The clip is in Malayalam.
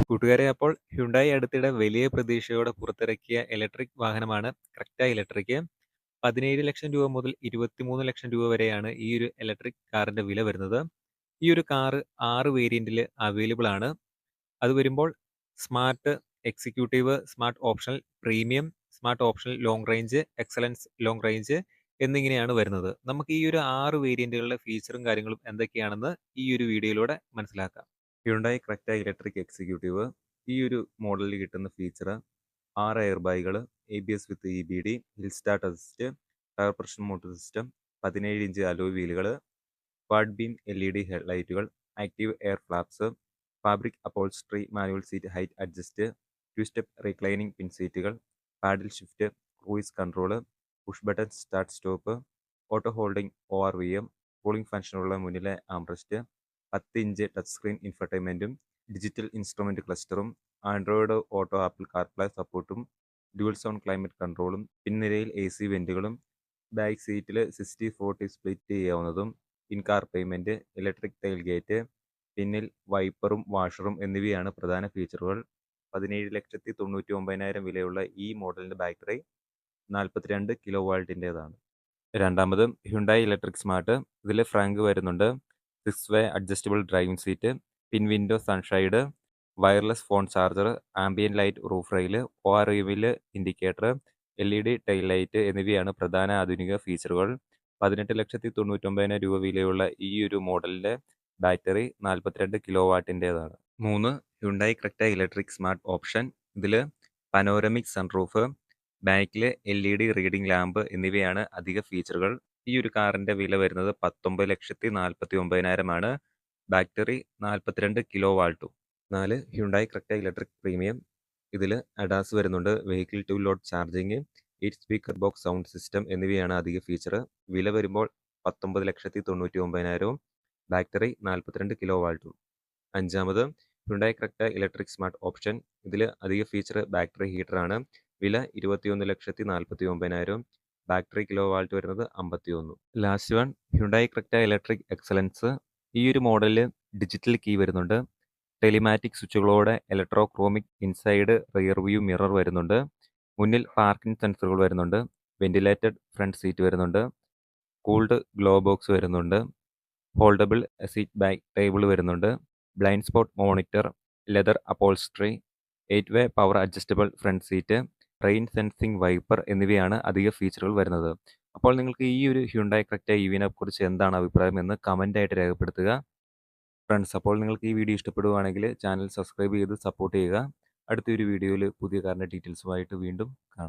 കൂട്ടുകാരെ, അപ്പോൾ ഹ്യുണ്ടായി അടുത്തിടെ വലിയ പ്രതീക്ഷയോടെ പുറത്തിറക്കിയ ഇലക്ട്രിക് വാഹനമാണ് ക്രെറ്റ ഇലക്ട്രിക്. 17 ലക്ഷം രൂപ മുതൽ 23 ലക്ഷം രൂപ വരെയാണ് ഈ ഒരു ഇലക്ട്രിക് കാറിന്റെ വില വരുന്നത്. ഈ ഒരു കാറ് 6 വേരിയന്റിൽ അവൈലബിൾ ആണ്. അത് വരുമ്പോൾ smart, executive, smart optional, premium, smart optional long range, excellence long range എന്നിങ്ങനെയാണ് വരുന്നത്. നമുക്ക് ഈ ഒരു 6 വേരിയന്റുകളുടെ ഫീച്ചറും കാര്യങ്ങളും എന്തൊക്കെയാണെന്ന് ഈ ഒരു വീഡിയോയിലൂടെ മനസ്സിലാക്കാം. ഹ്യുണ്ടായി ക്രെറ്റ ഇലക്ട്രിക് എക്സിക്യൂട്ടീവ് ഈ ഒരു മോഡലിൽ കിട്ടുന്ന ഫീച്ചർ 6 എയർ ബാഗുകൾ, ABS with EBD, hill start assist, tyre pressure motor system, 17 inch alloy വീലുകൾ, ക്വാഡ് ബീം LED ഹെഡ്ലൈറ്റുകൾ, active air flaps, fabric upholstery, manual seat height adjust, 2 step reclining പിൻ സീറ്റുകൾ, paddle shift, cruise control, push button start stop, auto holding ORVM, cooling ഫംഗ്ഷനുള്ള മുന്നിലെ ആംറസ്റ്റ്, 10 ഇഞ്ച് ടച്ച് സ്ക്രീൻ ഇൻഫർടൈൻമെൻറ്റും ഡിജിറ്റൽ ഇൻസ്ട്രുമെൻ്റ് ക്ലസ്റ്ററും, ആൻഡ്രോയിഡ് ഓട്ടോ, ആപ്പിൾ കാർപ്ലേ സപ്പോർട്ടും, ഡ്യുവൽ സോൺ ക്ലൈമറ്റ് കൺട്രോളും, പിൻനിരയിൽ AC വെൻറ്റുകളും, ബാക്ക് സീറ്റിൽ 60-40 സ്പ്ലിറ്റ് ചെയ്യാവുന്നതും, in car payment, electric tailgate, പിന്നിൽ വൈപ്പറും വാഷറും എന്നിവയാണ് പ്രധാന ഫീച്ചറുകൾ. 17,99,000 വിലയുള്ള ഈ മോഡലിൻ്റെ ബാറ്ററി 42 കിലോ വാട്ടിൻ്റേതാണ്. രണ്ടാമത് ഹ്യുണ്ടായി ഇലക്ട്രിക് സ്മാർട്ട്. ഇതിൽ ഫ്രാങ്ക് വരുന്നുണ്ട്, 6 വേ അഡ്ജസ്റ്റബിൾ ഡ്രൈവിംഗ് സീറ്റ്, പിൻ window sunshade, wireless phone charger, ambient light roof rail, ORVM indicator, LED tail light എന്നിവയാണ് പ്രധാന ആധുനിക ഫീച്ചറുകൾ. 18,99,000 രൂപ വിലയുള്ള ഈ ഒരു മോഡലിൻ്റെ ബാറ്ററി 42 കിലോ വാട്ടിൻ്റേതാണ്. 3. Hyundai Creta electric smart option. ഇതിൽ പനോരമിക് സൺറൂഫ്, ബാക്കിൽ LED റീഡിംഗ് ലാമ്പ് എന്നിവയാണ് അധിക ഫീച്ചറുകൾ. ഈ ഒരു കാറിന്റെ വില വരുന്നത് 19,49,000 ആണ്. ബാറ്ററി 42 കിലോ വാട്ടും. 4. Hyundai Creta electric premium. ഇതിൽ അഡാസ് വരുന്നുണ്ട്, vehicle to load charging, 8 speaker box sound system എന്നിവയാണ് അധിക ഫീച്ചർ. വില വരുമ്പോൾ 19,99,000, ബാറ്ററി 42 കിലോ വാട്ടും. അഞ്ചാമത് Hyundai Creta electric smart option. ഇതിൽ അധിക ഫീച്ചർ ബാറ്ററി ഹീറ്ററാണ്. വില 21,49,000, ബാറ്ററി കിലോ വാട്ട് വരുന്നത് 51. Last one Hyundai Creta electric excellence. ഈ ഒരു മോഡലിൽ ഡിജിറ്റൽ കീ വരുന്നുണ്ട്, ടെലിമാറ്റിക് സ്വിച്ചുകളോടെ electrochromic inside rear view mirror വരുന്നുണ്ട്, മുന്നിൽ പാർക്കിംഗ് സെൻസറുകൾ വരുന്നുണ്ട്, വെന്റിലേറ്റഡ് ഫ്രണ്ട് സീറ്റ് വരുന്നുണ്ട്, കൂൾഡ് ഗ്ലോ ബോക്സ് വരുന്നുണ്ട്, ഫോൾഡബിൾ സീറ്റ് ബാക്ക് ടേബിൾ വരുന്നുണ്ട്, blind spot monitor, leather upholstery, 8 way power adjustable front seat, rain sensing wiper എന്നിവയാണ് അധിക ഫീച്ചറുകൾ വരുന്നത്. അപ്പോൾ നിങ്ങൾക്ക് ഈ ഒരു ഹ്യുണ്ടായി ക്രെറ്റ EVനെ കുറിച്ച് എന്താണ് അഭിപ്രായം എന്ന് കമൻ്റായിട്ട് രേഖപ്പെടുത്തുക. ഫ്രണ്ട്സ്, അപ്പോൾ നിങ്ങൾക്ക് ഈ വീഡിയോ ഇഷ്ടപ്പെടുകയാണെങ്കിൽ ചാനൽ സബ്സ്ക്രൈബ് ചെയ്ത് സപ്പോർട്ട് ചെയ്യുക. അടുത്തൊരു വീഡിയോയിൽ പുതിയ കാറിൻ്റെ ഡീറ്റെയിൽസുമായിട്ട് വീണ്ടും കാണാം.